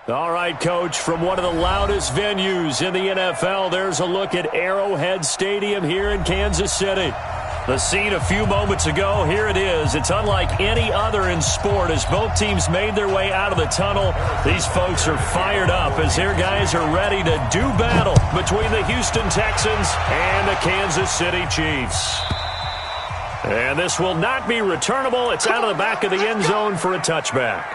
All right, Coach, from one of the loudest venues in the NFL, there's a look at Arrowhead Stadium here in Kansas City. The scene a few moments ago, here it is. It's unlike any other in sport as both teams made their way out of the tunnel. These folks are fired up as their guys are ready to do battle between the Houston Texans and the Kansas City Chiefs. And this will not be returnable. It's out of the back of the end zone for a touchback.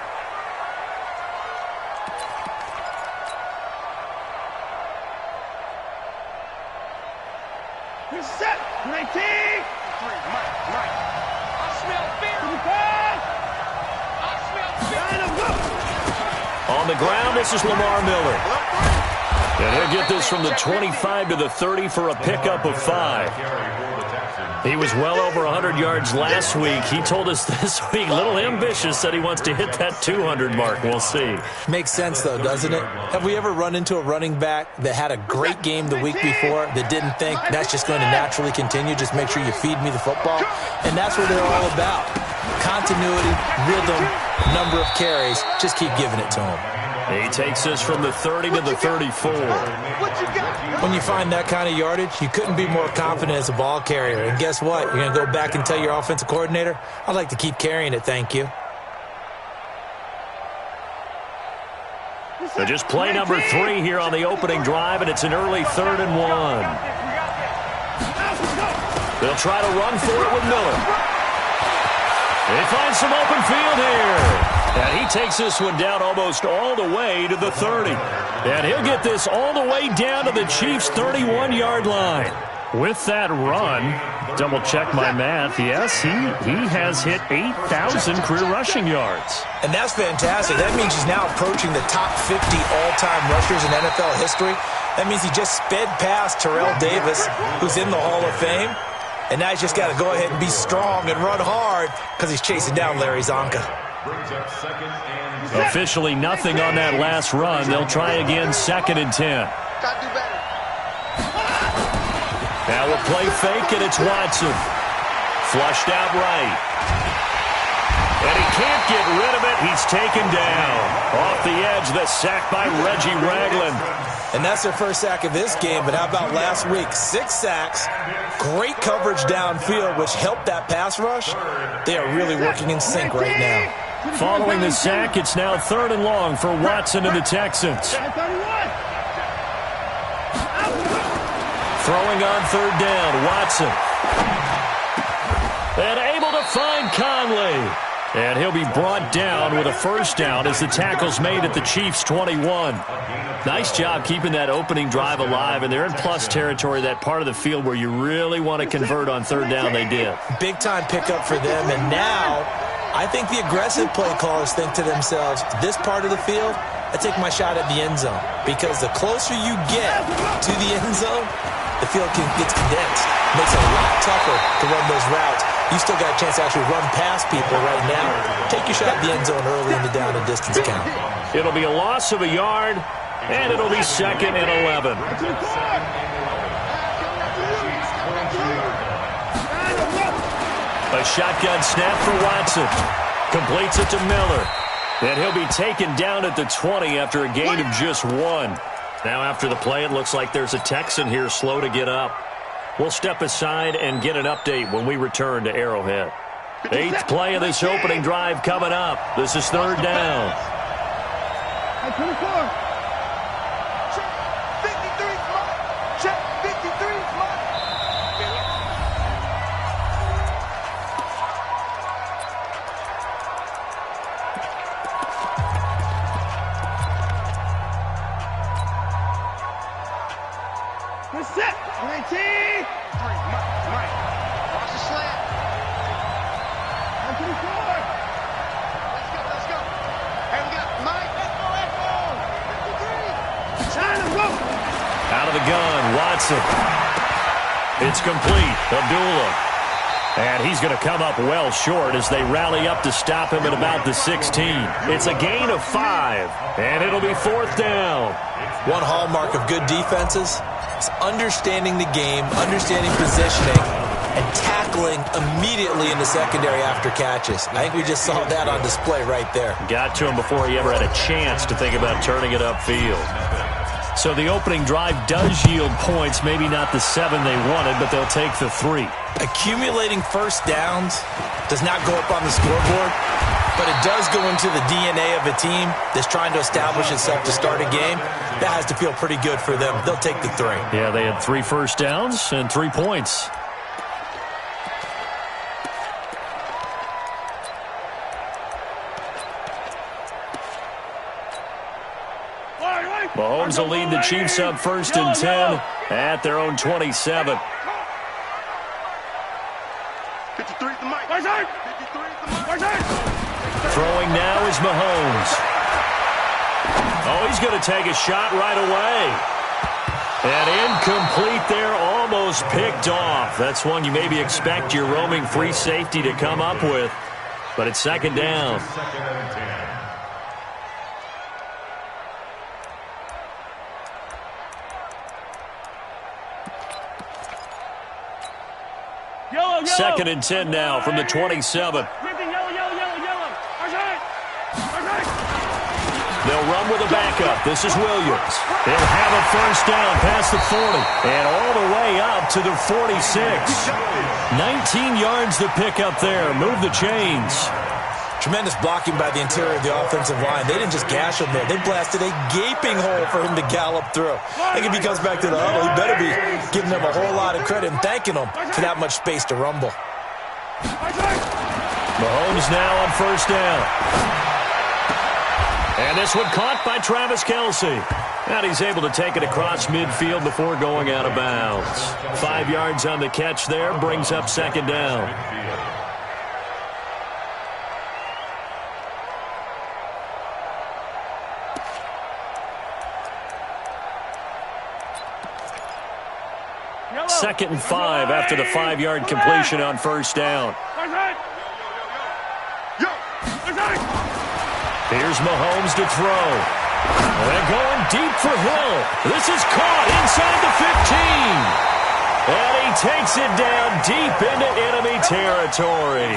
Set 19. On the ground, this is Lamar Miller. And he'll get this from the 25 to the 30 for a pickup of 5. He was well over 100 yards last week. He told us this week, a little ambitious, said he wants to hit that 200 mark. We'll see. Makes sense, though, doesn't it? Have we ever run into a running back that had a great game the week before that didn't think that's just going to naturally continue? Just make sure you feed me the football. And that's what they're all about. Continuity, rhythm, number of carries. Just keep giving it to him. He takes us from the 30 to the 34. When you find that kind of yardage, you couldn't be more confident as a ball carrier. And guess what? You're going to go back and tell your offensive coordinator, I'd like to keep carrying it, thank you. So just play number 3 here on the opening drive, and it's an early 3rd and 1. They'll try to run for it with Miller. They find some open field here. And he takes this one down almost all the way to the 30. And he'll get this all the way down to the Chiefs' 31-yard line. With that run, double-check my math, yes, he has hit 8,000 career rushing yards. And that's fantastic. That means he's now approaching the top 50 all-time rushers in NFL history. That means he just sped past Terrell Davis, who's in the Hall of Fame. And now he's just got to go ahead and be strong and run hard because he's chasing down Larry Zonka. Officially nothing on that last run. They'll try again, 2nd and 10. Now a play fake, and it's Watson. Flushed out right. And he can't get rid of it. He's taken down. Off the edge, the sack by Reggie Ragland. And that's their first sack of this game, but how about last week? 6 sacks, great coverage downfield, which helped that pass rush. They are really working in sync right now. Following the sack, it's now 3rd and long for Watson and the Texans. Throwing on 3rd down, Watson. And able to find Conley. And he'll be brought down with a first down as the tackle's made at the Chiefs' 21. Nice job keeping that opening drive alive, and they're in plus territory, that part of the field where you really want to convert on 3rd down. They did. Big-time pickup for them, and now I think the aggressive play callers think to themselves, this part of the field, I take my shot at the end zone, because the closer you get to the end zone, the field gets condensed. Makes it a lot tougher to run those routes. You still got a chance to actually run past people right now. Take your shot at the end zone early in the down and distance count. It'll be a loss of a yard, and it'll be 2nd and 11. A shotgun snap for Watson. Completes it to Miller. And he'll be taken down at the 20 after a gain of just 1. Now after the play, it looks like there's a Texan here slow to get up. We'll step aside and get an update when we return to Arrowhead. 8th play of this opening drive coming up. This is 3rd down. Set 19. Mike. Watch the slant. Let's go. Hey, we got Mike. Let's go. 53. Time to go. Out of the gun, Watson. It's complete. Abdullah. And he's going to come up well short as they rally up to stop him at about the 16. It's a gain of 5, and it'll be 4th down. One hallmark of good defenses is understanding the game, understanding positioning, and tackling immediately in the secondary after catches. I think we just saw that on display right there. Got to him before he ever had a chance to think about turning it upfield. So the opening drive does yield points, maybe not the 7 they wanted, but they'll take the 3. Accumulating first downs does not go up on the scoreboard, but it does go into the DNA of a team that's trying to establish itself to start a game. That has to feel pretty good for them. They'll take the 3. Yeah, they had 3 first downs and 3 points. Mahomes will lead the Chiefs up 1st and 10 at their own 27. 53 the mic. 53 the mic. Throwing now is Mahomes. Oh, he's going to take a shot right away. And incomplete there, almost picked off. That's one you maybe expect your roaming free safety to come up with. But it's 2nd down. Yellow. 2nd and 10 now from the 27. They'll run with a backup. This is Williams. They'll have a first down past the 40 and all the way up to the 46. 19 yards to pick up there. Move the chains. Tremendous blocking by the interior of the offensive line. They didn't just gash him there. They blasted a gaping hole for him to gallop through. I think if he comes back to the huddle, he better be giving them a whole lot of credit and thanking them for that much space to rumble. Mahomes now on first down. And this one caught by Travis Kelce. And he's able to take it across midfield before going out of bounds. 5 yards on the catch there, brings up 2nd down. Second and 5 after the 5-yard completion on first down. Here's Mahomes to throw. They're going deep for Hill. This is caught inside the 15. And he takes it down deep into enemy territory.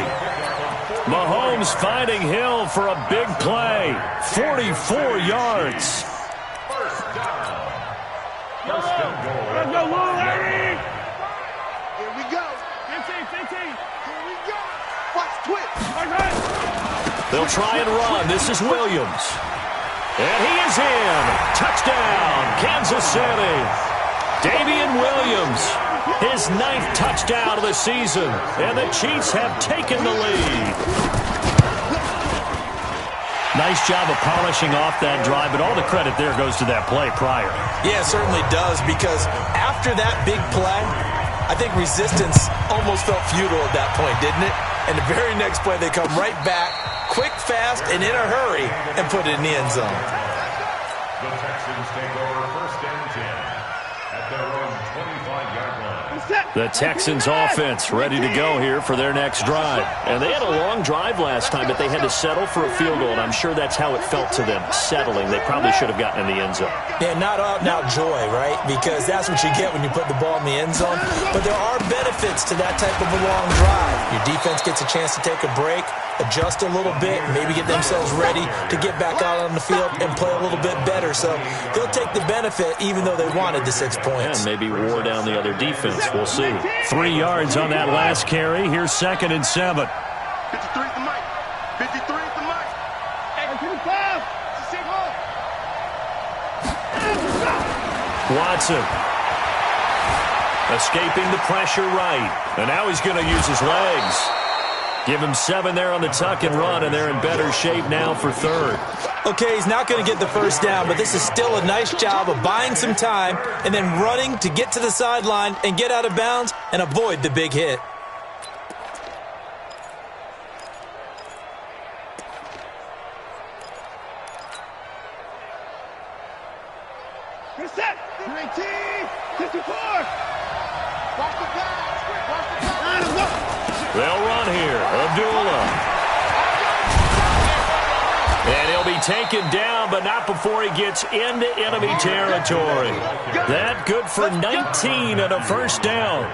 Mahomes finding Hill for a big play. 44 yards. Let's go, Larry! Here we go. 15. Here we go. Watch twitch. They'll try and run. This is Williams. And he is in. Touchdown, Kansas City. Damian Williams, his 9th touchdown of the season. And the Chiefs have taken the lead. Nice job of polishing off that drive, but all the credit there goes to that play prior. Yeah, it certainly does, because after that big play, I think resistance almost felt futile at that point, didn't it? And the very next play, they come right back, quick, fast, and in a hurry, and put it in the end zone. The Texans take over 1st and 10 at their own 25-yard line. The Texans offense ready to go here for their next drive. And they had a long drive last time, but they had to settle for a field goal, and I'm sure that's how it felt to them, settling. They probably should have gotten in the end zone. Yeah, not out-and-out joy, right? Because that's what you get when you put the ball in the end zone. But there are benefits to that type of a long drive. Your defense gets a chance to take a break, adjust a little bit, maybe get themselves ready to get back out on the field and play a little bit better. So they'll take the benefit even though they wanted the 6 points. And maybe wore down the other defense. We'll see. 3 yards on that last carry. Here's 2nd and 7. 53 the mic. 53 the mic. Watson. Escaping the pressure right. And now he's going to use his legs. Give him 7 there on the tuck and run, and they're in better shape now for 3rd. Okay, he's not going to get the first down, but this is still a nice job of buying some time and then running to get to the sideline and get out of bounds and avoid the big hit. You're set. 19, 54. Watch the pass. Watch the pass. They'll run here. Abdullah. And he'll be taken down, but not before he gets into enemy territory. That good for 19 and a first down.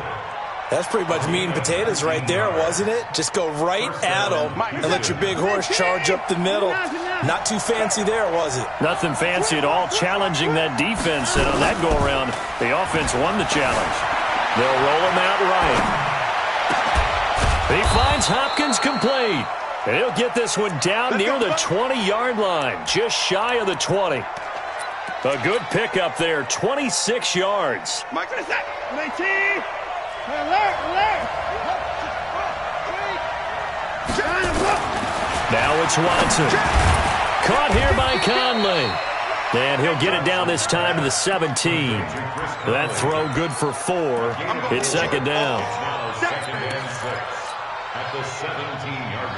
That's pretty much meat and potatoes right there, wasn't it? Just go right at them and let your big horse charge up the middle. Not too fancy there, was it? Nothing fancy at all, challenging that defense. And on that go-around, the offense won the challenge. They'll roll him out right. He finds Hopkins complete. And he'll get this one down near the 20-yard line, just shy of the 20. A good pickup there, 26 yards. Now it's Watson. Caught here by Conley. And he'll get it down this time to the 17. That throw good for 4. It's second down. Second and 6 at the 17-yard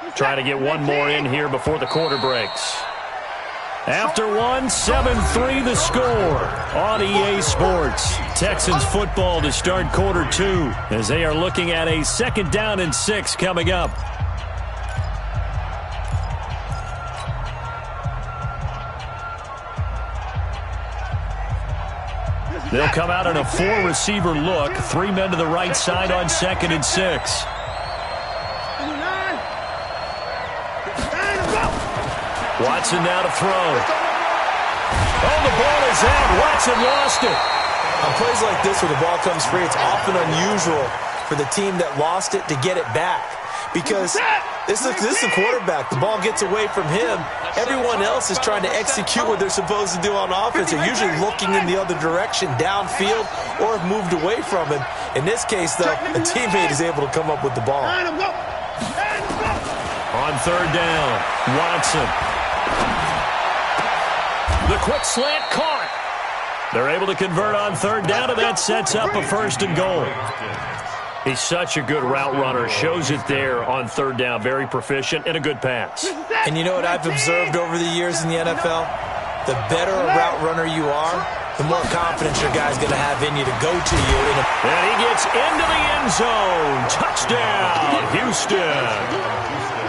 line. Trying to get one more in here before the quarter breaks. After one, 7-3 the score on EA Sports. Texans football to start quarter 2 as they are looking at a 2nd down and 6 coming up. They'll come out in a 4-receiver look. 3 men to the right side on 2nd and 6. Watson now to throw. Oh, the ball is out. Watson lost it. On plays like this where the ball comes free, it's often unusual for the team that lost it to get it back. Because this is the quarterback. The ball gets away from him. Everyone else is trying to execute what they're supposed to do on offense. They're usually looking in the other direction, downfield, or have moved away from him. In this case, though, a teammate is able to come up with the ball. On 3rd down, Watson. The quick slant caught. They're able to convert on 3rd down, and that sets up a 1st and goal. He's such a good route runner. Shows it there on 3rd down. Very proficient and a good pass. And you know what I've observed over the years in the NFL? The better a route runner you are, the more confidence your guy's going to have in you to go to you. And he gets into the end zone. Touchdown, Houston.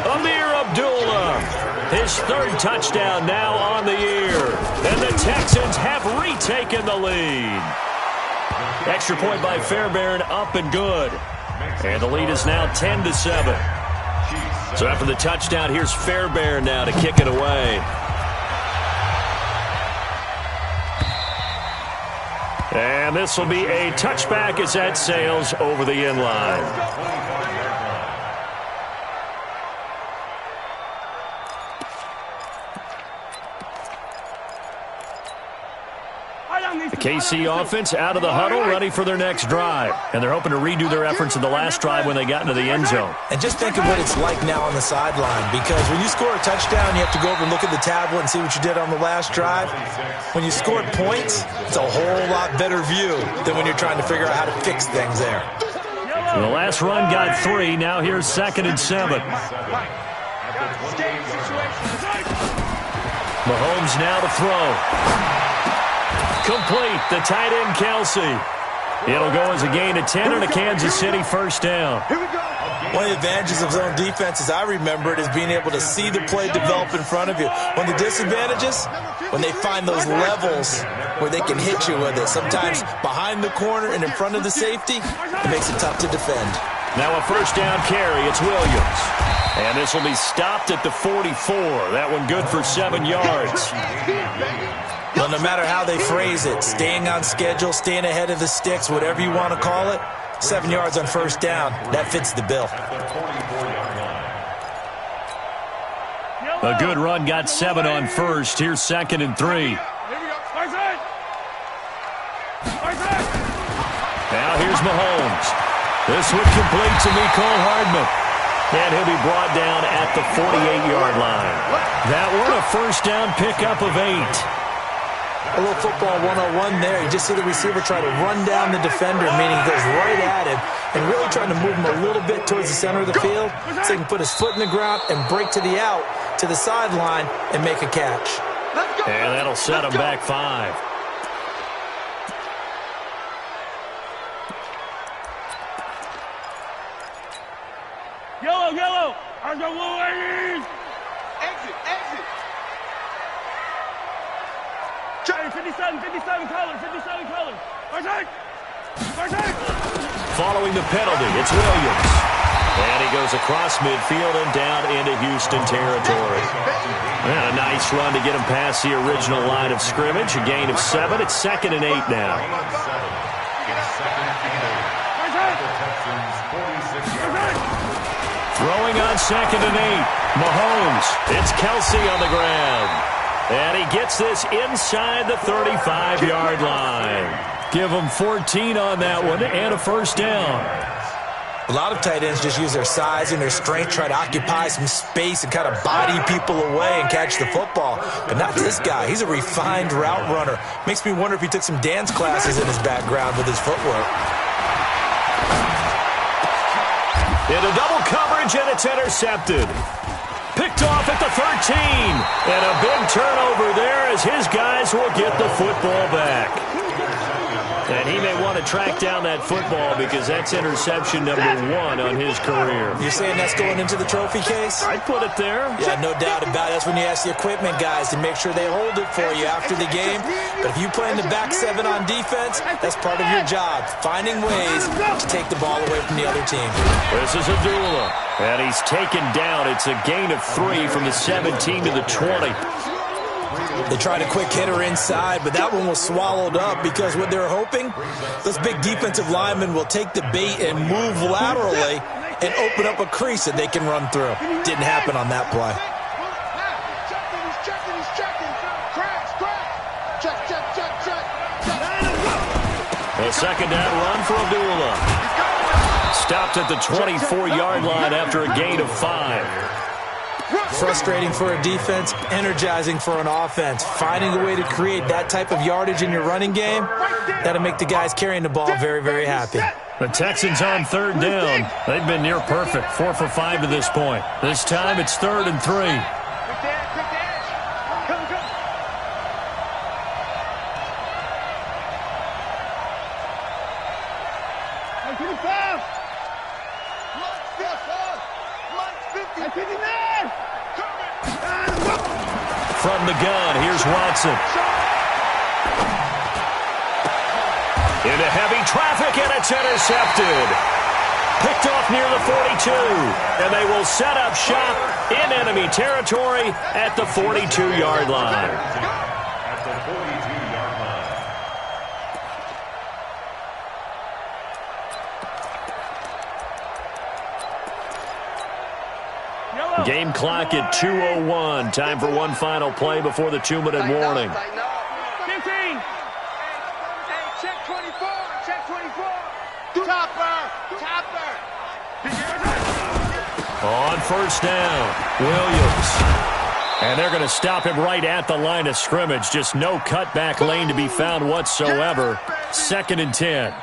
Amir Abdullah, his 3rd touchdown now on the year. And the Texans have retaken the lead. Extra point by Fairbairn, up and good. And the lead is now 10-7. So after the touchdown, here's Fairbairn now to kick it away. And this will be a touchback as that sails over the end line. The KC offense out of the huddle, ready for their next drive. And they're hoping to redo their efforts in the last drive when they got into the end zone. And just think of what it's like now on the sideline, because when you score a touchdown, you have to go over and look at the tablet and see what you did on the last drive. When you scored points, it's a whole lot better view than when you're trying to figure out how to fix things there. The last run got 3. Now here's 2nd and 7. Mahomes now to throw. Complete, the tight end, Kelsey. It'll go as a gain of 10 and a Kansas City 1st down. One of the advantages of zone defense, as I remember it, is being able to see the play develop in front of you. One of the disadvantages, when they find those levels where they can hit you with it. Sometimes behind the corner and in front of the safety, it makes it tough to defend. Now a 1st down carry, it's Williams. And this will be stopped at the 44. That one good for 7 yards. Well, no matter how they phrase it, staying on schedule, staying ahead of the sticks, whatever you want to call it, 7 yards on 1st down, that fits the bill. A good run, got 7 on 1st. Here's 2nd and 3. Now here's Mahomes. This one complete to Mecole Hardman. And he'll be brought down at the 48-yard line. That one a 1st down pickup of 8. A little football 101 there. You just see the receiver try to run down the defender, meaning he goes right at him, and really trying to move him a little bit towards the center of the field so he can put his foot in the ground and break to the out, to the sideline, and make a catch. And that'll set him back 5. Yellow. I'm the Wolverines. Exit. 57 colors. Following the penalty, it's Williams. And he goes across midfield and down into Houston territory. And a nice run to get him past the original line of scrimmage. A gain of 7. It's 2nd and 8 now. Throwing on 2nd and 8. Mahomes. It's Kelsey on the ground. And he gets this inside the 35-yard line. Give him 14 on that one and a first down. A lot of tight ends just use their size and their strength, try to occupy some space and kind of body people away and catch the football. But not this guy. He's a refined route runner. Makes me wonder if he took some dance classes in his background with his footwork. Into double coverage, and it's intercepted. Picked off at the 13. And a big turnover there as his guys will get the football back. And he may want to track down that football because that's interception number 1 on his career. You're saying that's going into the trophy case? I'd put it there. Yeah, no doubt about it. That's when you ask the equipment guys to make sure they hold it for you after the game. But if you play in the back 7 on defense, that's part of your job, finding ways to take the ball away from the other team. This is Abdullah, and he's taken down. It's a gain of 3 from the 17 to the 20. They tried a quick hitter inside, but that one was swallowed up because what they're hoping, those big defensive linemen will take the bait and move laterally and open up a crease that they can run through. Didn't happen on that play. A second down run for Abdullah. Stopped at the 24-yard line after a gain of 5. Frustrating for a defense, energizing for an offense. Finding a way to create that type of yardage in your running game, that'll make the guys carrying the ball very, very happy. The Texans on 3rd down. They've been near perfect, 4 for 5 to this point. This time it's 3rd and 3. From the gun, here's Watson. Into heavy traffic, and it's intercepted. Picked off near the 42, and they will set up shop in enemy territory at the 42-yard line. At the 42-yard line. Game clock at 2:01. Time for one final play before the 2-minute warning. 15. Check 24. Check 24. Topper. On first down, Williams. And they're going to stop him right at the line of scrimmage. Just no cutback lane to be found whatsoever. 2nd and 10.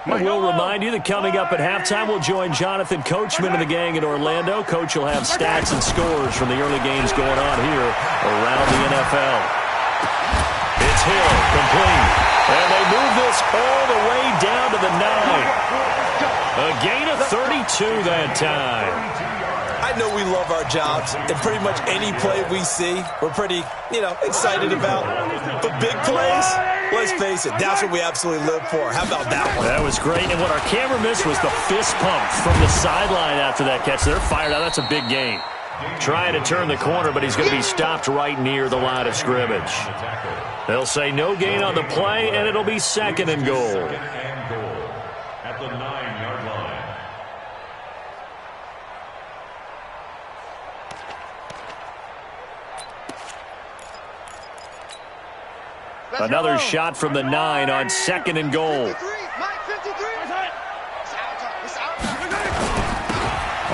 We'll remind you that coming up at halftime, we'll join Jonathan Coachman and the gang in Orlando. Coach will have stats and scores from the early games going on here around the NFL. It's Hill, complete. And they move this all the way down to the 9. A gain of 32 that time. I know we love our jobs, and pretty much any play we see, we're pretty, excited about. But big plays, let's face it, that's what we absolutely live for. How about that one? That was great, and what our camera missed was the fist pump from the sideline after that catch. They're fired out. That's a big gain. Trying to turn the corner, but he's going to be stopped right near the line of scrimmage. They'll say no gain on the play, and it'll be 2nd and goal. At the 9-yard line. Another shot from the 9 on 2nd and goal.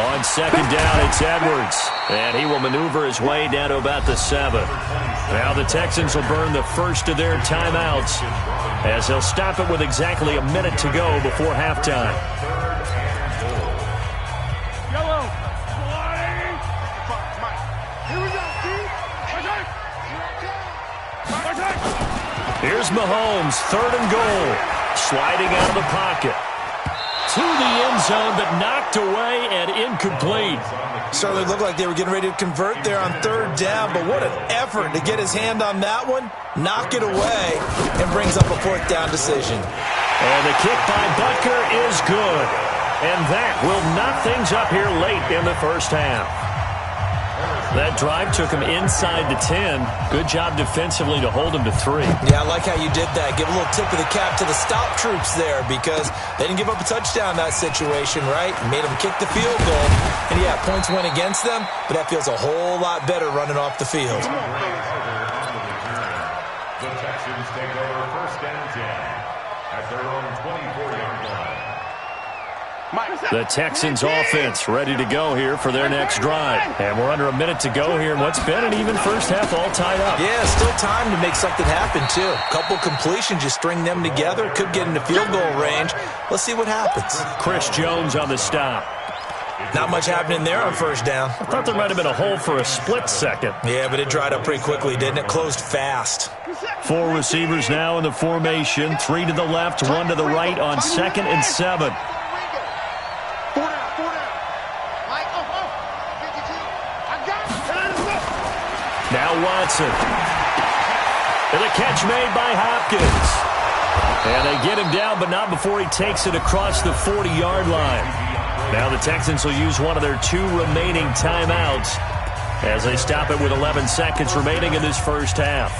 On 2nd down, it's Edwards. And he will maneuver his way down to about the 7. Now the Texans will burn the first of their timeouts as they'll stop it with exactly a minute to go before halftime. Here's Mahomes, 3rd and goal. Sliding out of the pocket. to the end zone, but knocked away and incomplete. Certainly looked like they were getting ready to convert there on third down, but what an effort to get his hand on that one, knock it away, and brings up a fourth down decision. And the kick by Butker is good. And that will knock things up here late in the first half. That drive took him inside the 10. Good job defensively to hold him to 3. Yeah, I like how you did that. Give a little tip of the cap to the stop troops there because they didn't give up a touchdown in that situation, right? Made them kick the field goal. And, yeah, points went against them, but that feels a whole lot better running off the field. The Texans take over first and 10 at their own 24-yard line. The Texans offense ready to go here for their next drive. And we're under a minute to go here in what's been an even first half all tied up. Yeah, still time to make something happen, too. Couple completions, you string them together, could get into field goal range. Let's see what happens. Chris Jones on the stop. Not much happening there on first down. I thought there might have been a hole for a split second. Yeah, but it dried up pretty quickly, didn't it? Closed fast. 4 receivers now in the formation. 3 to the left, 1 to the right on 2nd and 7. Now Watson. And a catch made by Hopkins. And they get him down, but not before he takes it across the 40-yard line. Now the Texans will use one of their 2 remaining timeouts as they stop it with 11 seconds remaining in this first half.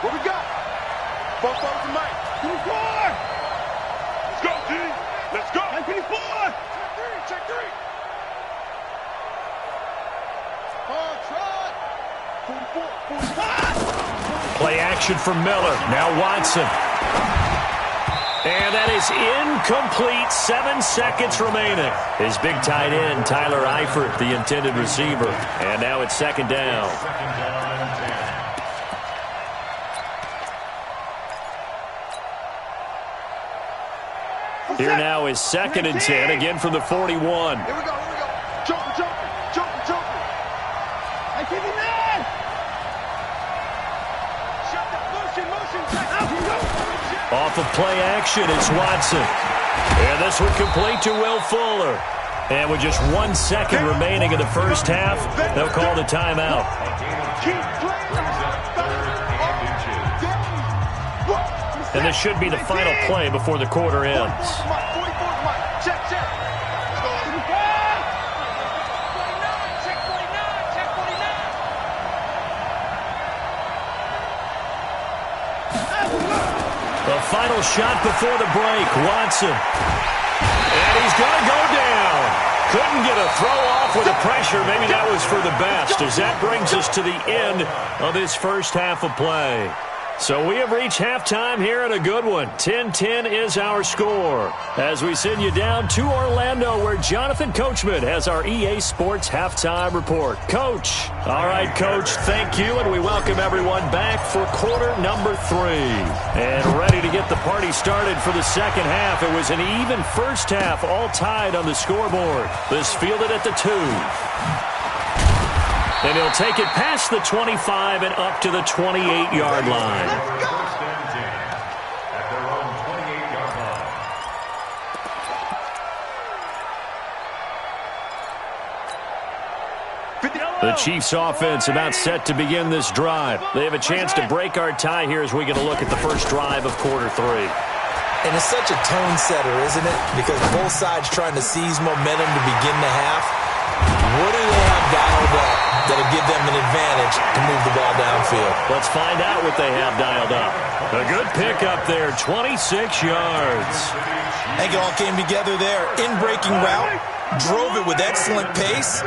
What we got? Both over to Mike. 24! Let's go, G! Let's go! 24! Check 3! Oh, Trot! 44! Play action from Miller. Now Watson. And that is incomplete. 7 seconds remaining. His big tight end, Tyler Eifert, the intended receiver. And now it's 2nd down. Here now is 2nd and 10, again from the 41. Here we go. Joker. I give you that. Shut that motion. Off of play action, it's Watson. And this one complete to Will Fuller. And with just 1 second remaining in the first half, they'll call the timeout. And this should be the final play before the quarter ends. Check. The final shot before the break, Watson. And he's going to go down. Couldn't get a throw off with the pressure. Maybe that was for the best, as that brings us to the end of this first half of play. So we have reached halftime here in a good one. 10-10 is our score. As we send you down to Orlando, where Jonathan Coachman has our EA Sports halftime report. Coach. All right, Coach, thank you, and we welcome everyone back for quarter number 3. And ready to get the party started for the second half. It was an even first half, all tied on the scoreboard. This fielded at the 2. And he'll take it past the 25 and up to the 28-yard line. First and 10 at their own 28-yard line. The Chiefs offense about set to begin this drive. They have a chance to break our tie here as we get a look at the first drive of quarter 3. And it's such a tone setter, isn't it? Because both sides trying to seize momentum to begin the half. What do they have dialed up that'll give them an advantage to move the ball downfield? Let's find out what they have dialed up. A good pickup there, 26 yards. I think it all came together there. In-breaking route, drove it with excellent pace.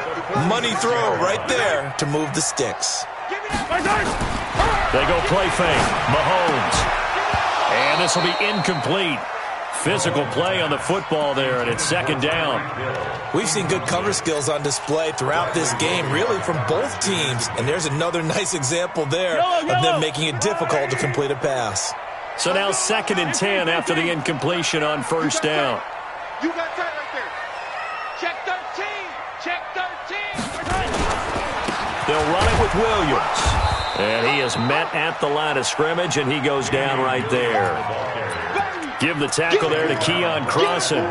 Money throw right there to move the sticks. They go play fake. Mahomes. And this will be incomplete. Physical play on the football there, and it's 2nd down. We've seen good cover skills on display throughout this game, really from both teams. And there's another nice example there of them making it difficult to complete a pass. So now 2nd and 10 after the incompletion on first down. You got tight right there. run it with Williams. And he is met at the line of scrimmage, and he goes down right there. Give the tackle there to Keon Crossan.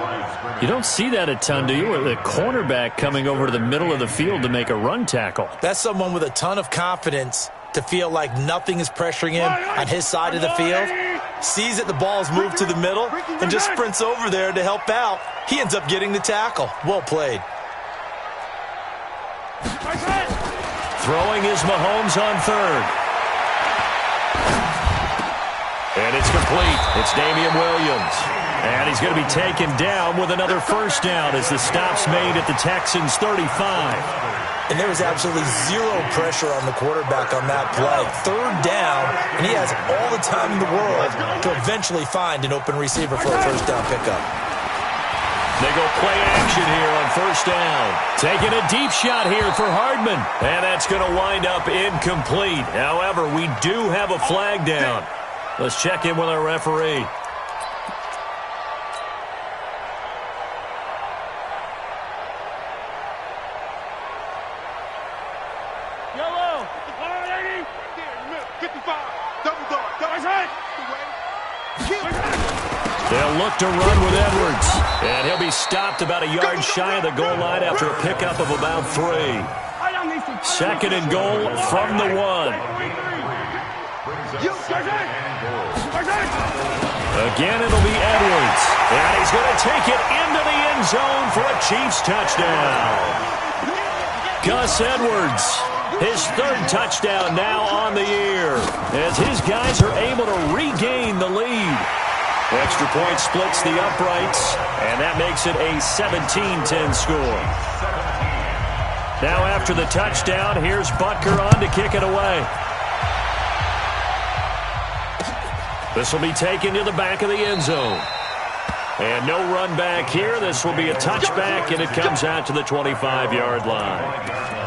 You don't see that a ton, do you? With a cornerback coming over to the middle of the field to make a run tackle. That's someone with a ton of confidence to feel like nothing is pressuring him on his side of the field. Sees that the ball is moved to the middle and just sprints over there to help out. He ends up getting the tackle. Well played. Throwing is Mahomes on third. And it's complete. It's Damian Williams. And he's going to be taken down with another first down as the stop's made at the Texans' 35. And there was absolutely zero pressure on the quarterback on that play. Third down, and he has all the time in the world to eventually find an open receiver for a first down pickup. They go play action here on first down. Taking a deep shot here for Hardman. And that's going to wind up incomplete. However, we do have a flag down. Let's check in with our referee. Yellow. 55. Double dog. They'll look to run with Edwards. And he'll be stopped about a yard shy of the goal line after a pickup of about 3. Second and goal from the 1. Again, it'll be Edwards. And he's going to take it into the end zone for a Chiefs touchdown. Gus Edwards, his third touchdown now on the year, as his guys are able to regain the lead. Extra point splits the uprights, and that makes it a 17-10 score. Now after the touchdown, here's Butker on to kick it away. This will be taken to the back of the end zone. And no run back here. This will be a touchback, and it comes out to the 25-yard line.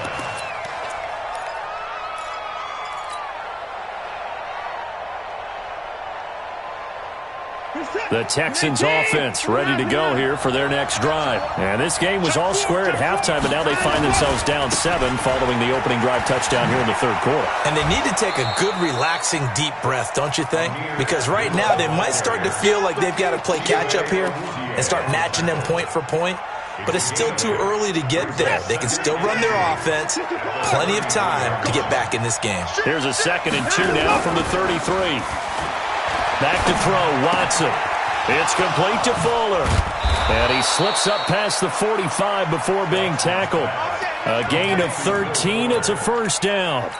The Texans offense ready to go here for their next drive. And this game was all square at halftime, but now they find themselves down 7 following the opening drive touchdown here in the third quarter. And they need to take a good, relaxing, deep breath, don't you think? Because right now they might start to feel like they've got to play catch-up here and start matching them point for point. But it's still too early to get there. They can still run their offense. Plenty of time to get back in this game. Here's a 2nd and 2 now from the 33. Back to throw, Watson. It's complete to Fuller. And he slips up past the 45 before being tackled. A gain of 13. It's a first down.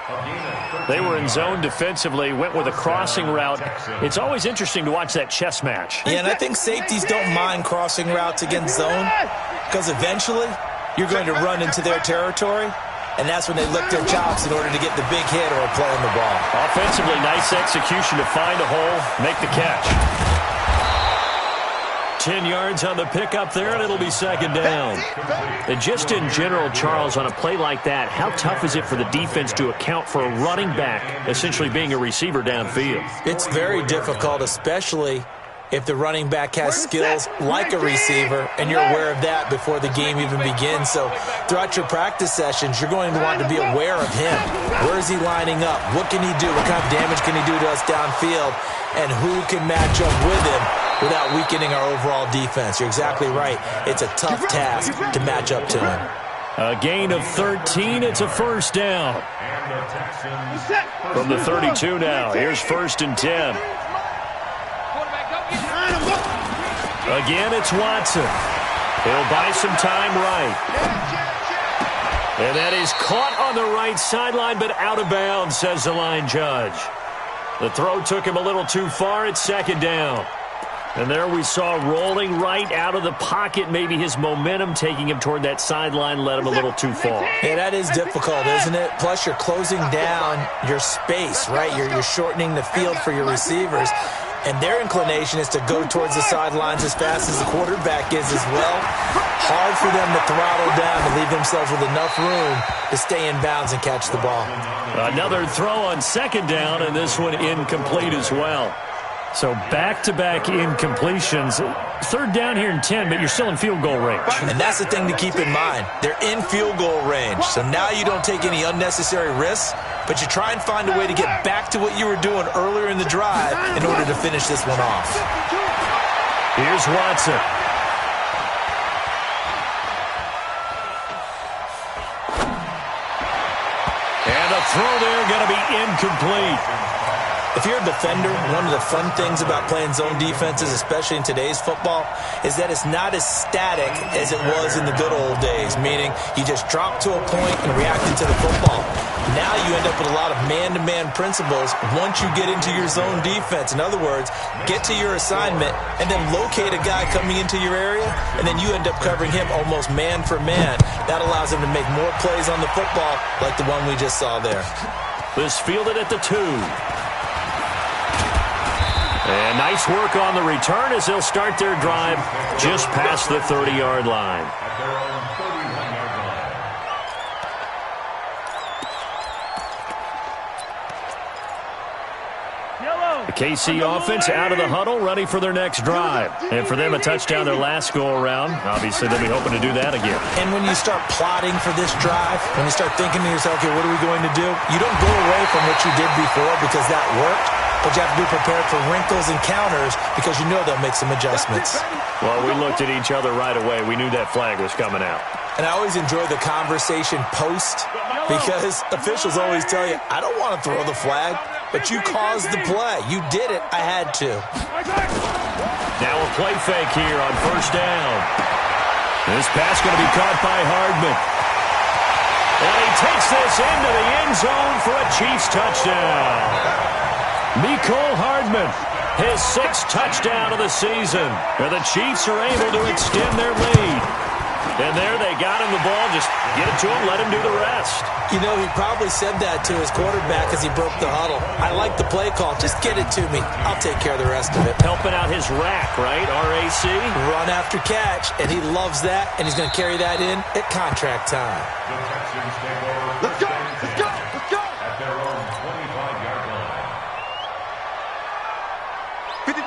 They were in zone defensively, went with a crossing route. It's always interesting to watch that chess match. Yeah, and I think safeties don't mind crossing routes against zone because eventually you're going to run into their territory. And that's when they lick their chops in order to get the big hit or a play on the ball. Offensively, nice execution to find a hole, make the catch. 10 yards on the pickup there, and it'll be second down. And just in general, Charles, on a play like that, how tough is it for the defense to account for a running back essentially being a receiver downfield? It's very difficult, especially if the running back has skills like a receiver, and you're aware of that before the game even begins. So throughout your practice sessions, you're going to want to be aware of him. Where is he lining up? What can he do? What kind of damage can he do to us downfield? And who can match up with him without weakening our overall defense? You're exactly right. It's a tough task to match up to him. A gain of 13. It's a first down. From the 32 now. Here's 1st and 10. Again, it's Watson. He'll buy some time right. And that is caught on the right sideline, but out of bounds, says the line judge. The throw took him a little too far. It's second down. And there we saw rolling right out of the pocket. Maybe his momentum taking him toward that sideline led him a little too far. Yeah, that is difficult, isn't it? Plus, you're closing down your space, right? You're shortening the field for your receivers. And their inclination is to go towards the sidelines as fast as the quarterback is as well. Hard for them to throttle down to leave themselves with enough room to stay in bounds and catch the ball. Another throw on second down, and this one incomplete as well. So back-to-back incompletions. Third down here and 10, but you're still in field goal range. And that's the thing to keep in mind. They're in field goal range. So now you don't take any unnecessary risks, but you try and find a way to get back to what you were doing earlier in the drive in order to finish this one off. Here's Watson. And a throw there going to be incomplete. If you're a defender, one of the fun things about playing zone defenses, especially in today's football, is that it's not as static as it was in the good old days, meaning you just drop to a point and react into the football. Now you end up with a lot of man-to-man principles once you get into your zone defense. In other words, get to your assignment and then locate a guy coming into your area, and then you end up covering him almost man for man. That allows him to make more plays on the football like the one we just saw there. This fielded at the 2. And nice work on the return as they'll start their drive just past the 30-yard line. At their own 31-yard line. The KC offense out of the huddle, ready for their next drive. And for them, a touchdown their last go-around. Obviously, they'll be hoping to do that again. And when you start plotting for this drive, when you start thinking to yourself, okay, what are we going to do? You don't go away from what you did before because that worked. But you have to be prepared for wrinkles and counters because you know they'll make some adjustments. Well, we looked at each other right away. We knew that flag was coming out. And I always enjoy the conversation post because officials always tell you, I don't want to throw the flag, but you caused the play. You did it. I had to. Now a play fake here on first down. This pass going to be caught by Hardman. And he takes this into the end zone for a Chiefs touchdown. Mecole Hardman, his 6th touchdown of the season. And the Chiefs are able to extend their lead. And there they got him the ball. Just get it to him, let him do the rest. You know, he probably said that to his quarterback as he broke the huddle. I like the play call. Just get it to me. I'll take care of the rest of it. Helping out his rack, right? RAC. Run after catch, and he loves that, and he's going to carry that in at contract time. The Texans take over. Let's go! Let's go! Let's go! At their own 25-yard line.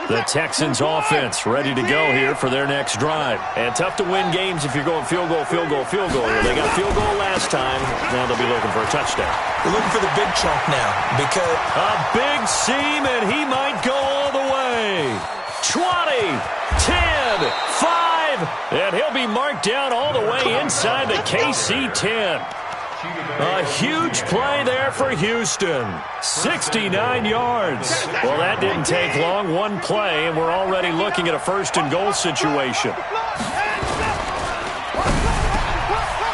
The Texans offense ready to go here for their next drive. And tough to win games if you're going field goal, field goal, field goal here. They got field goal last time. Now they'll be looking for a touchdown. They're looking for the big chunk now because a big seam, and he might go all the way. 20, 10, 5, and he'll be marked down all the way inside the KC 10. A huge play there for Houston. 69 yards. Well, that didn't take long. One play, and we're already looking at a first-and-goal situation.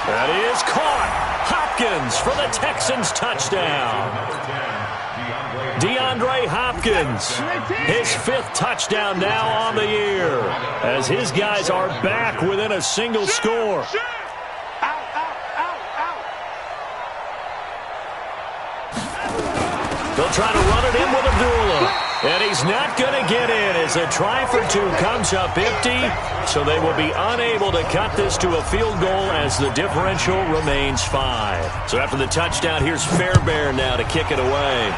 That is caught. Hopkins for the Texans touchdown. DeAndre Hopkins, his 5th touchdown now on the year, as his guys are back within a single score. They'll try to run it in with Abdullah. And he's not going to get in as a try for 2 comes up empty. So they will be unable to cut this to a field goal as the differential remains 5. So after the touchdown, here's Fairbairn now to kick it away.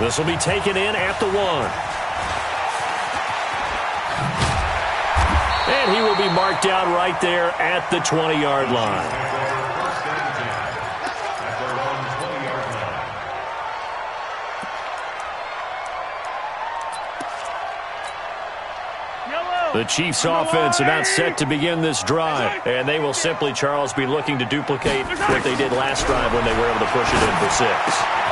This will be taken in at the 1. And he will be marked down right there at the 20-yard line. The Chiefs offense about set to begin this drive. And they will simply, Charles, be looking to duplicate what they did last drive when they were able to push it in for 6.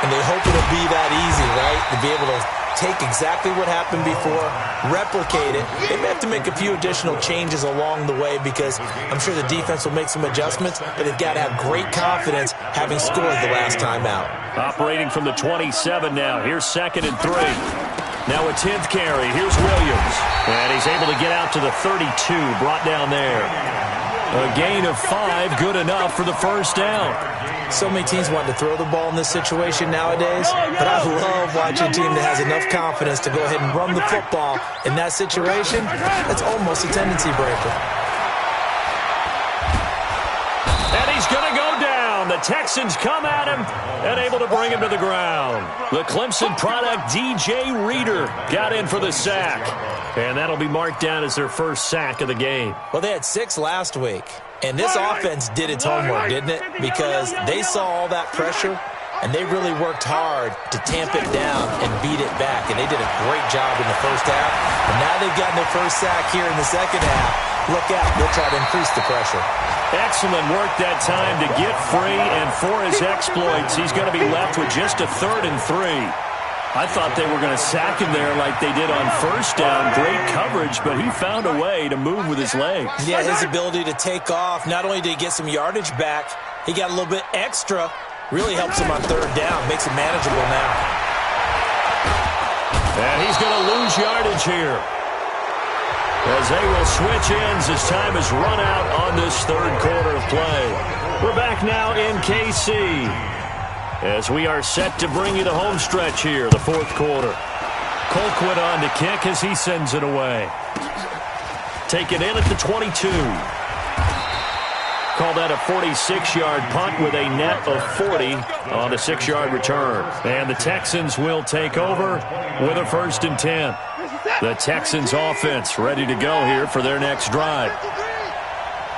And they hope it'll be that easy, right? To be able to take exactly what happened before, replicate it. They may have to make a few additional changes along the way because I'm sure the defense will make some adjustments, but they've got to have great confidence having scored the last time out. Operating from the 27 now. Here's 2nd and 3. Now a 10th carry. Here's Williams. And he's able to get out to the 32, brought down there. A gain of 5, good enough for the first down. So many teams want to throw the ball in this situation nowadays, but I love watching a team that has enough confidence to go ahead and run the football. In that situation, that's almost a tendency breaker. And he's going to go down. The the Texans come at him and able to bring him to the ground. The Clemson product, DJ Reader, got in for the sack. And that'll be marked down as their first sack of the game. Well, they had 6 last week. And this offense did its homework, didn't it? Because they saw all that pressure, and they really worked hard to tamp it down and beat it back. And they did a great job in the first half. And now they've gotten their first sack here in the second half. Look out, they'll try to increase the pressure. Excellent work that time to get free, and for his exploits, he's going to be left with just a 3rd and 3. I thought they were going to sack him there like they did on first down. Great coverage, but he found a way to move with his legs. Yeah, his ability to take off, not only did he get some yardage back, he got a little bit extra. Really helps him on 3rd down, makes it manageable now. And he's going to lose yardage here, as they will switch ends as time has run out on this 3rd quarter of play. We're back now in KC, as we are set to bring you the home stretch here, the 4th quarter. Colquitt on to kick as he sends it away. Taken in at the 22. Call that a 46-yard punt with a net of 40 on the 6-yard return. And the Texans will take over with a 1st and 10. The Texans offense ready to go here for their next drive.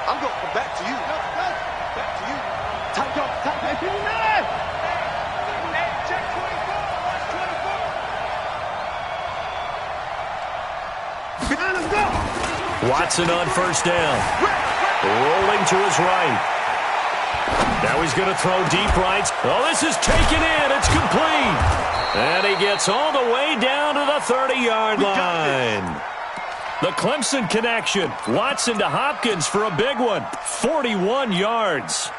I'm going back to you. Back to you. Tight up. Check 24. Watch 24. Watson on 1st down. Rolling to his right. Now he's going to throw deep right. Oh, this is taken in. It's complete. And he gets all the way down to the 30-yard line. The Clemson connection. Watson to Hopkins for a big one. 41 yards.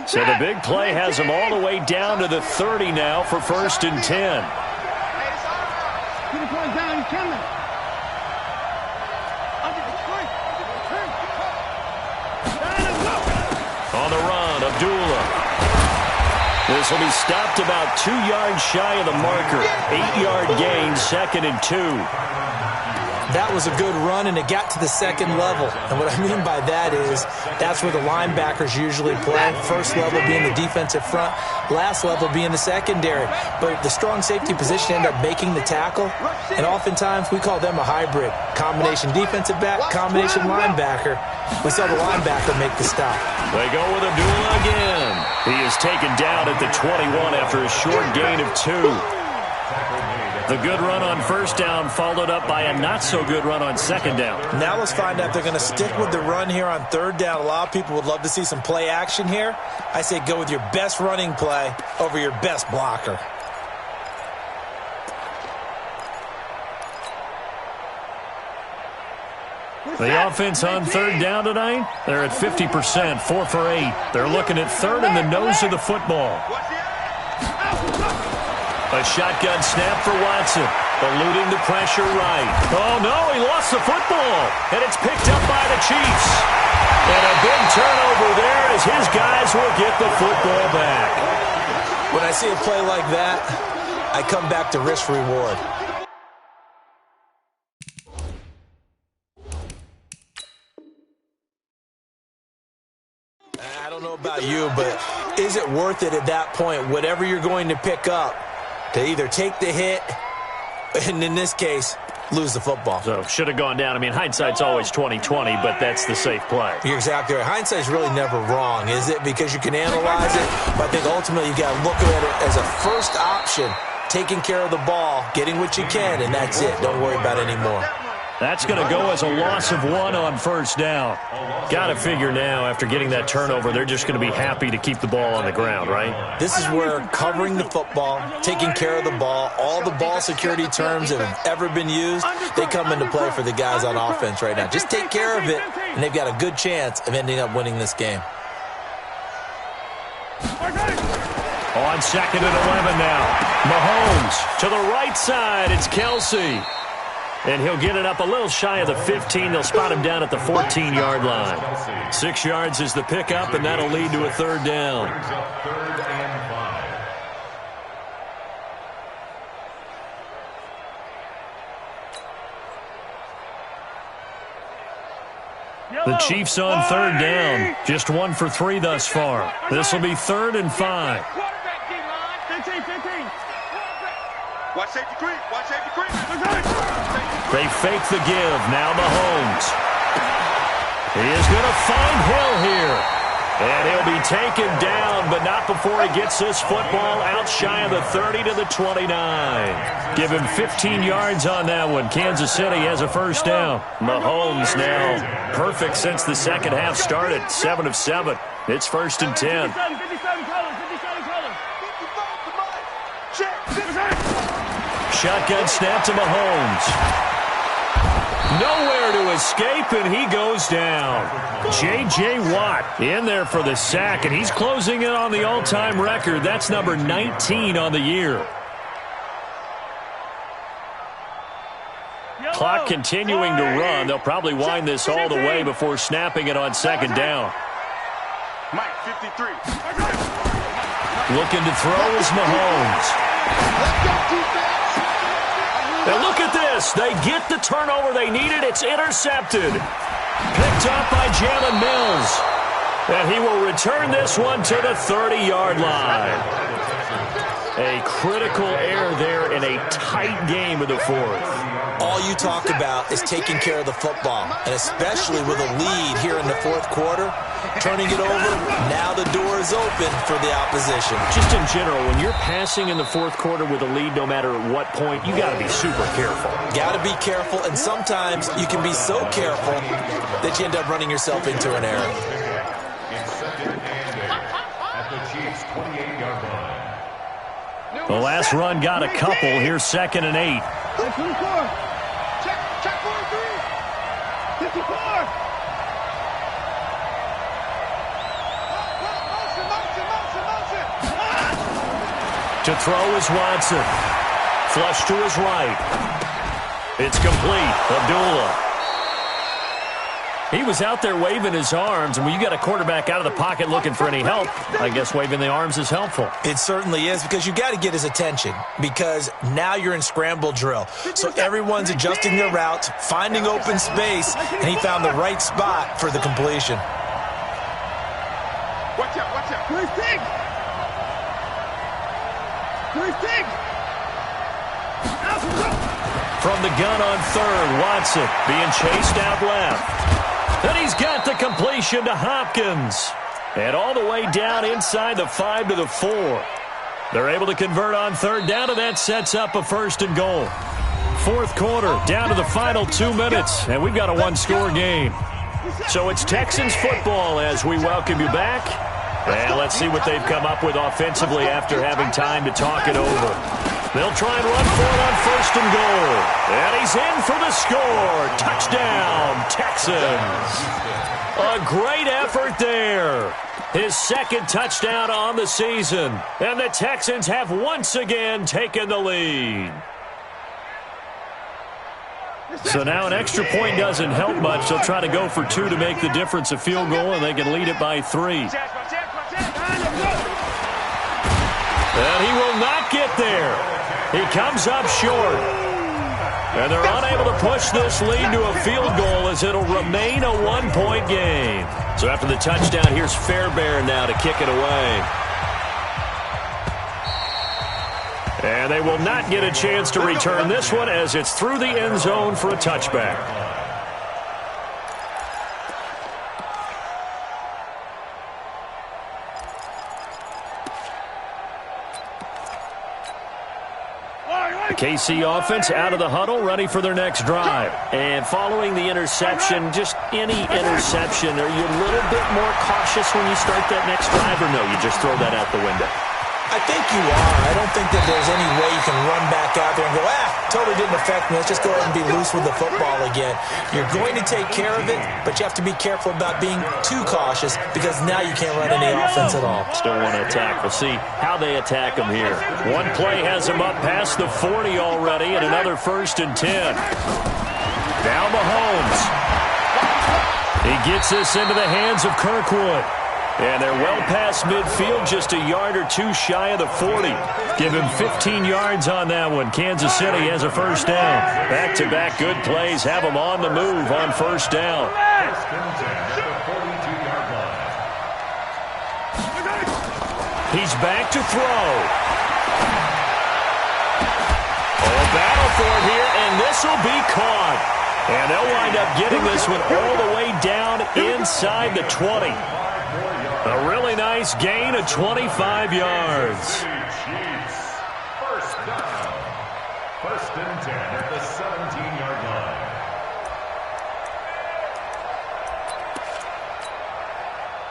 So the big play has him all the way down to the 30 now for 1st and 10. Keep the point down. He's coming. On the run, Abdullah. This will be stopped about 2 yards shy of the marker. 8-yard gain, 2nd and 2. That was a good run, and it got to the 2nd level. And what I mean by that is that's where the linebackers usually play. First level being the defensive front, last level being the secondary. But the strong safety position ended up making the tackle, and oftentimes we call them a hybrid. Combination defensive back, combination linebacker. We saw the linebacker make the stop. They go with Abdullah again. He is taken down at the 21 after a short gain of 2. The good run on 1st down followed up by a not-so-good run on 2nd down. Now let's find out if they're going to stick with the run here on 3rd down. A lot of people would love to see some play action here. I say go with your best running play over your best blocker. The offense on 3rd down tonight, they're at 50%, 4 for 8. They're looking at 3rd in the nose of the football. A shotgun snap for Watson, eluding the pressure right. Oh, no, he lost the football, and it's picked up by the Chiefs. And a big turnover there as his guys will get the football back. When I see a play like that, I come back to risk-reward. I don't know about you, but is it worth it at that point, whatever you're going to pick up, to either take the hit, and in this case, lose the football? So should have gone down. I mean, hindsight's always 20/20, but that's the safe play. You're exactly right. Hindsight's really never wrong, is it? Because you can analyze it, but I think ultimately you got to look at it as a first option, taking care of the ball, getting what you can, and that's it. Don't worry about it anymore. That's going to go as a loss of 1 on 1st down. Got to figure now, after getting that turnover, they're just going to be happy to keep the ball on the ground, right? This is where covering the football, taking care of the ball, all the ball security terms that have ever been used, they come into play for the guys on offense right now. Just take care of it, and they've got a good chance of ending up winning this game. On 2nd and 11 now. Mahomes to the right side. It's Kelsey. And he'll get it up a little shy of the 15. They'll spot him down at the 14-yard line. 6 yards is the pickup, and that'll lead to a 3rd down. The Chiefs on third down. Just 1 for 3 thus far. This will be 3rd and 5. 15. Watch safety creep. Watch safety creep. They fake the give. Now Mahomes. He is going to find Hill here. And he'll be taken down, but not before he gets this football out shy of the 30 to the 29. Give him 15 yards on that one. Kansas City has a first down. Mahomes now perfect since the second half started. 7 of 7. It's 1st and 10. 57 colors. Shotgun snap to Mahomes. Nowhere to escape, and he goes down. J.J. Watt in there for the sack, and he's closing in on the all-time record. That's number 19 on the year. Clock continuing to run. They'll probably wind this all the way before snapping it on second down. Mike, 53. Looking to throw is Mahomes. And look at this. They get the turnover they needed. It's intercepted. Picked up by Jalen Mills. And he will return this one to the 30-yard line. A critical error there in a tight game of the 4th. All you talk about is taking care of the football, and especially with a lead here in the 4th quarter, turning it over, now the door is open for the opposition. Just in general, when you're passing in the 4th quarter with a lead, no matter at what point, you got to be super careful. Got to be careful, and sometimes you can be so careful that you end up running yourself into an error. The last run got a couple. Here's 2nd and 8. Check 43. 54. To throw is Watson. Flush to his right. It's complete. Abdullah. He was out there waving his arms, and when you got a quarterback out of the pocket looking for any help, I guess waving the arms is helpful. It certainly is, because you got to get his attention, because now you're in scramble drill. So everyone's adjusting their routes, finding open space, and he found the right spot for the completion. Watch out. First pick. From the gun on 3rd, Watson being chased out left. And he's got the completion to Hopkins. And all the way down inside the 5 to the 4. They're able to convert on 3rd down, and that sets up a 1st and goal. 4th quarter, down to the final 2 minutes, and we've got a 1-score game. So it's Texans football as we welcome you back. And let's see what they've come up with offensively after having time to talk it over. They'll try and run for it on 1st and goal. And he's in for the score. Touchdown, Texans. A great effort there. His 2nd touchdown on the season. And the Texans have once again taken the lead. So now an extra point doesn't help much. They'll try to go for 2 to make the difference a field goal, and they can lead it by 3. And he will not get there. He comes up short. And they're unable to push this lead to a field goal as it'll remain a 1-point game. So after the touchdown, here's Fairbairn now to kick it away. And they will not get a chance to return this one as it's through the end zone for a touchback. The KC offense out of the huddle, ready for their next drive. And following the interception, just any interception, are you a little bit more cautious when you start that next drive, or no, you just throw that out the window? I think you are. I don't think that there's any way you can run back out there and go, totally didn't affect me. Let's just go ahead and be loose with the football again. You're going to take care of it, but you have to be careful about being too cautious because now you can't run any offense at all. Still want to attack. We'll see how they attack him here. One play has him up past the 40 already, and another 1st and 10. Now Mahomes. He gets this into the hands of Kirkwood. And they're well past midfield, just a yard or two shy of the 40. Give him 15 yards on that one. Kansas City has a first down. Back-to-back good plays have them on the move on first down. He's back to throw. Oh, battle for it here, and this will be caught. And they'll wind up getting this one all the way down inside the 20. A really nice gain of 25 yards. First down. First and 10 at the 17-yard line.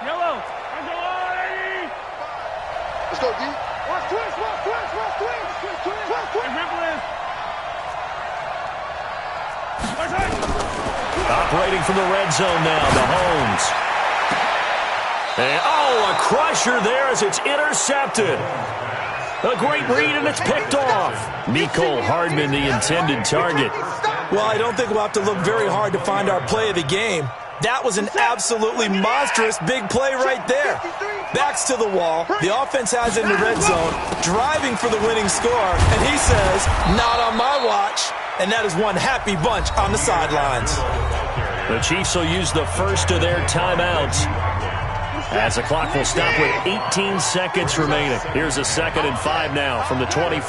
Yellow. Let's go, D. Watch twist. Operating from the red zone now, Mahomes. And, oh, a crusher there as it's intercepted. A great read, and it's picked off. Mecole Hardman, the intended target. Well, I don't think we'll have to look very hard to find our play of the game. That was an absolutely monstrous big play right there. Backs to the wall. The offense has it in the red zone, driving for the winning score, and he says, not on my watch. And that is one happy bunch on the sidelines. The Chiefs will use the first of their timeouts, as the clock will stop with 18 seconds remaining. Here's a 2nd and 5 now from the 25.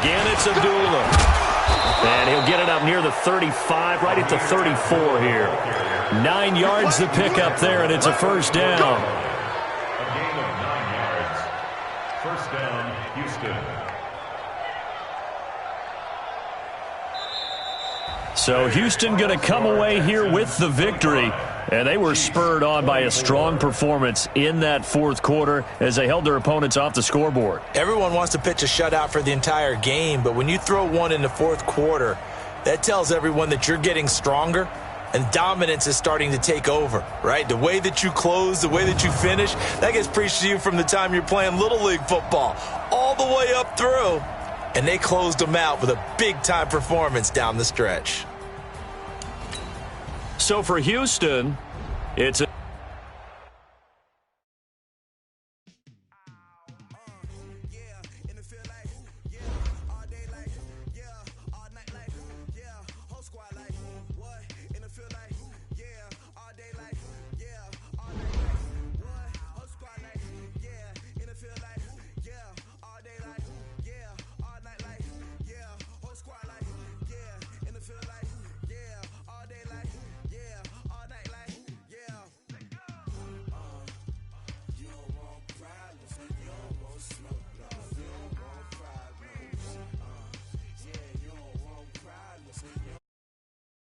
Again, it's Abdullah. And he'll get it up near the 35, right at the 34 here. 9 yards to pick up there, and it's a first down. A gain of 9 yards. First down, Houston. So Houston going to come away here with the victory. And they were spurred on by a strong performance in that fourth quarter as they held their opponents off the scoreboard. Everyone wants to pitch a shutout for the entire game, but when you throw one in the fourth quarter, that tells everyone that you're getting stronger and dominance is starting to take over, right? The way that you close, the way that you finish, that gets preached to you from the time you're playing Little League football all the way up through. And they closed them out with a big-time performance down the stretch. So for Houston, it's a